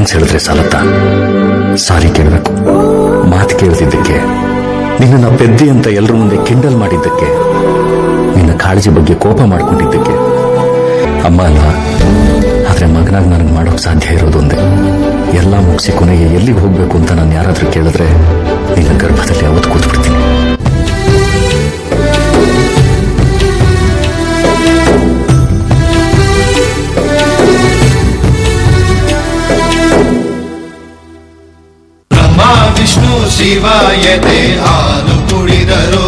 Thanks ಹೇಳಿದ್ರೆ ಸಾಲತ್ತಾ? ಸಾರಿ ಕೇಳಬೇಕು. ಮಾತು ಕೇಳ್ತಿದ್ದಕ್ಕೆ, ನಿನ್ನ ಪೆದ್ದಿ ಅಂತ ಎಲ್ಲರ ಮುಂದೆ ಕಿಂಡಲ್ ಮಾಡಿದ್ದಕ್ಕೆ, ನಿನ್ನ ಕಾಳಜಿ ಬಗ್ಗೆ ಕೋಪ ಮಾಡ್ಕೊಂಡಿದ್ದಕ್ಕೆ. ಅಮ್ಮ ಅಲ್ವಾ, ಆದ್ರೆ ಮಗನಾಗಿ ನನಗೆ ಮಾಡೋಕ್ ಸಾಧ್ಯ ಇರೋದೊಂದೇ. ಎಲ್ಲ ಮುಗಿಸಿ ಕೊನೆಗೆ ಎಲ್ಲಿಗೆ ಹೋಗ್ಬೇಕು ಅಂತ ನಾನು ಯಾರಾದ್ರೂ ಕೇಳಿದ್ರೆ ನಿನ್ನ ಗರ್ಭದಲ್ಲಿ ಅವತ್ತು ಕೂತ್ಬಿಡ್ತೀನಿ. ವಿಷ್ಣು ಶಿವಾಯತೆ ಹಾಲು ಕುಡಿದರು.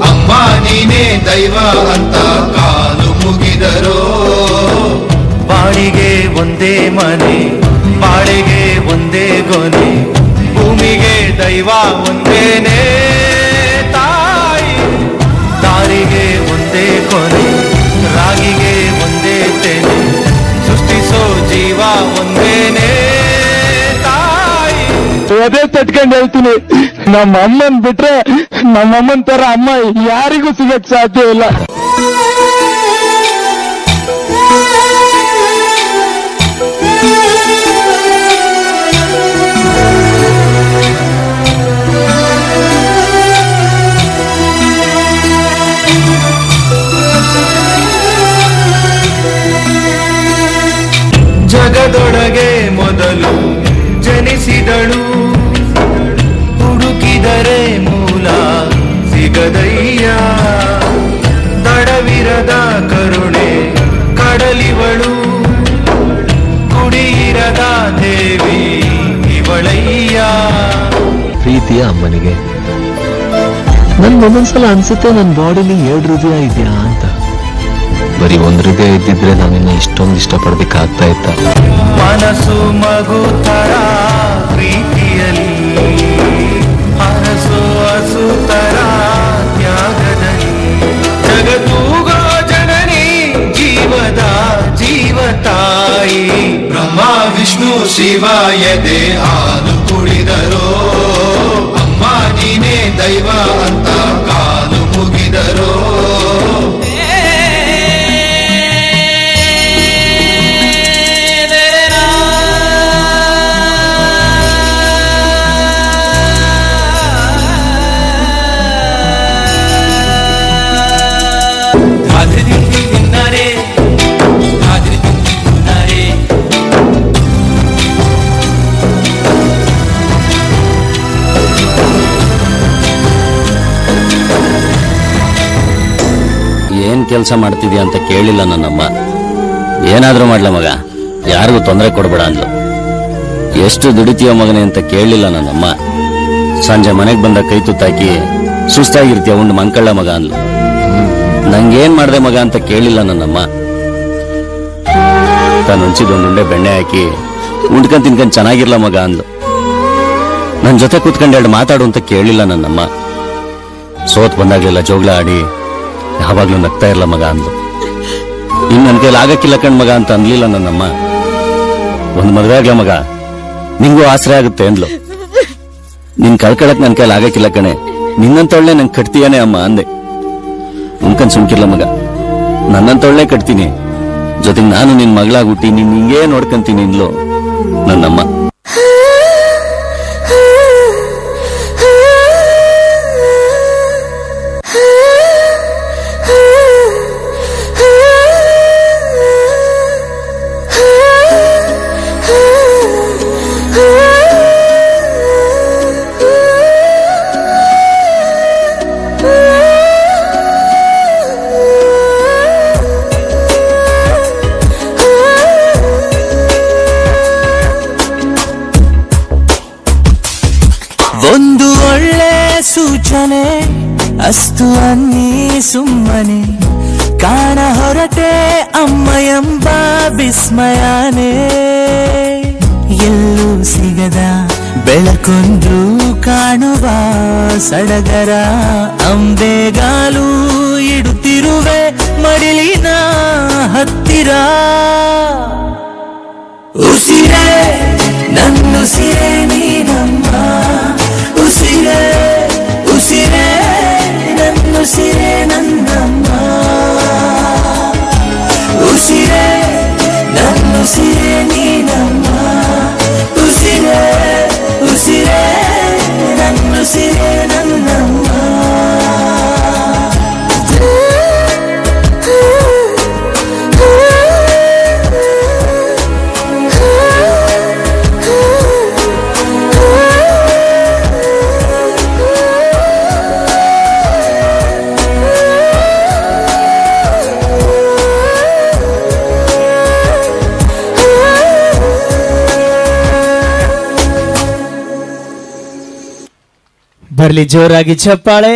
ಅಮ್ಮ ನೀನೇ ದೈವ ಅಂತ ಕಾಲು ಮುಗಿದರು. ಬಾಡಿಗೆ ಒಂದೇ ಮನೆ, ಬಾಳೆಗೆ ಒಂದೇ ಗೊನೆ, ಭೂಮಿಗೆ ದೈವ ಒಂದೇನೆ ತಾಯಿ. ದಾರಿಗೆ ಒಂದೇ ಕೊನೆ, ರಾಗಿಗೆ ಒಂದೇ ತೆನೆ, ಸೃಷ್ಟಿಸೋ ಜೀವ ಒಂದೇನೆ ತಾಯಿ. ಅದೇ ತಟ್ಕೊಂಡು ಹೇಳ್ತೀನಿ, ನಮ್ಮ ಅಮ್ಮನ್ ಬಿಟ್ರೆ ನಮ್ಮಮ್ಮನ್ ತರ ಅಮ್ಮ ಯಾರಿಗೂ ಸಿಗಕ್ ಸಾಧ್ಯ ಇಲ್ಲ. ಜಗದೊಳಗೆ ಮೊದಲು ಜನಿಸಿದಳು, ಹುಡುಕಿದರೆ ಮೂಲ ಸಿಗದಯ್ಯ. ತಡವಿರದ ಕರುಣೆ ಕಡಲಿವಳು, ಕುಡಿಯಿರದ ದೇವಿ ಇವಳಯ್ಯ. ಪ್ರೀತಿಯ ಅಮ್ಮನಿಗೆ ನನ್ಗೊಂದೊಂದ್ಸಲ ಅನ್ಸುತ್ತೆ ನನ್ನ ಬಾಡಿಲಿ 2 ಹೃದಯ ಇದೆಯಾ ಅಂತ. ಬರೀ 1 ಹೃದಯ ಇದ್ದಿದ್ರೆ ನಾನಿನ್ನ ಇಷ್ಟೊಂದು ಇಷ್ಟಪಡ್ಬೇಕಾಗ್ತಾ ಇತ್ತ. ಮನಸ್ಸು ಮಗು ತರ ಪ್ರೀತಿಯಲ್ಲಿ, ಹರಸು ಹಸು ತರ ತ್ಯಾಗದಲ್ಲಿ, ಜಗತ್ತೂಗೋ ಜನನಿ ಜೀವದ ಜೀವ ತಾಯಿ. ಬ್ರಹ್ಮ ವಿಷ್ಣು ಶಿವಾಯತೆ ಹಾಲು ಕುಡಿದರು. ಅಮ್ಮ ನೀನೇ ದೈವ ಅಂತ ಕಾಲು ಮುಗಿದರು. ಏನ್ ಕೆಲಸ ಮಾಡ್ತಿದ್ಯಾ ಅಂತ ಕೇಳಿಲ್ಲ ನನ್ನಮ್ಮ. ಏನಾದ್ರೂ ಮಾಡ್ಲ ಮಗ, ಯಾರಿಗೂ ತೊಂದರೆ ಕೊಡ್ಬೇಡ ಅಂದ್ಲು. ಎಷ್ಟು ದುಡಿತೀಯ ಮಗನೆ ಅಂತ ಕೇಳಲಿಲ್ಲ ನನ್ನಮ್ಮ. ಸಂಜೆ ಮನೆಗೆ ಬಂದ ಕೈ ತುತ್ತಾಕಿ ಸುಸ್ತಾಗಿರ್ತೀಯ ಉಂಡು ಮಂಕಳ್ಳ ಮಗ ಅಂದ್ಲು. ನಂಗೇನ್ ಮಾಡ್ದೆ ಮಗ ಅಂತ ಕೇಳಿಲ್ಲ ನನ್ನಮ್ಮ. ತಾನು ಉಂಚಿದೊಂದುಂಡೆ ಬೆಣ್ಣೆ ಹಾಕಿ ಉಂಡ್ಕೊಂಡ್ ತಿನ್ಕೊಂಡ್ ಚೆನ್ನಾಗಿರ್ಲ ಮಗ ಅಂದ್ಲು. ನನ್ ಜೊತೆ ಕೂತ್ಕೊಂಡು 2 ಮಾತಾಡು ಅಂತ ಕೇಳಿಲ್ಲ ನನ್ನಮ್ಮ. ಸೋತ್ ಬಂದಾಗ್ಲೆಲ್ಲ ಜೋಗ್ಲ ಆಡಿ ಯಾವಾಗ್ಲೂ ನಗ್ತಾ ಇರ್ಲ ಮಗ ಅಂದ್ಲು. ಇನ್ ನನ್ ಕೈಲಿ ಆಗಕ್ಕಿಲ್ಲ ಕಣ್ ಮಗ ಅಂತ ಅನ್ಲಿಲ್ಲ ನನ್ನಮ್ಮ. ಒಂದ್ ಮದ್ವೆ ಆಗ್ಲ ಮಗ, ನಿಂಗೂ ಆಸರೆ ಆಗುತ್ತೆ ಅಂದ್ಲು. ನಿನ್ ಕಳ್ಕೊಳಕ್ ನನ್ ಕೈಲಿ ಆಗಕ್ಕಿಲ್ಲ ಕಣೆ, ನಿನ್ನಂತೊಳ್ಳೆ ನಂಗೆ ಕಟ್ತೀಯಾನೆ ಅಮ್ಮ ಅಂದೆ. ಉಣ್ಕಂಡ್ ಸುಮ್ಕಿರ್ಲ ಮಗ, ನನ್ನಂತೊಳ್ಳೆ ಕಟ್ತೀನಿ, ಜೊತೆಗೆ ನಾನು ನಿನ್ ಮಗಳಾಗಿ ಹುಟ್ಟಿ ನಿನ್ ಹಿಂಗೇ ನೋಡ್ಕಂತೀನಿ ಅಂದ್ಲು ನನ್ನಮ್ಮ. ಒಂದು ಒಳ್ಳೆ ಸೂಚನೆ ಅಸ್ತು ಅನ್ನಿ ಸುಮ್ಮನೆ, ಕಾಣ ಹೊರಟೆ ಅಮ್ಮ ಎಂಬ ವಿಸ್ಮಯನೇ. ಎಲ್ಲೂ ಸಿಗದ ಬೆಳಕೊಂದು ಕಾಣುವ ಸಡಗರ, ಅಂಬೆಗಾಲು ಇಡುತ್ತಿರುವೆ ಮಡಿಲಿನ ಹತ್ತಿರ. ಉಸಿರೇ ನನ್ನುಸಿರೇ ನೀನಮ್ಮ, ಉಸಿರೇ ಉಸಿರೇ ನನ್ನುಸಿರೇ ನನ್ನಮ್ಮ. ಬರ್ಲಿ ಜೋರಾಗಿ ಚಪ್ಪಾಳೆ.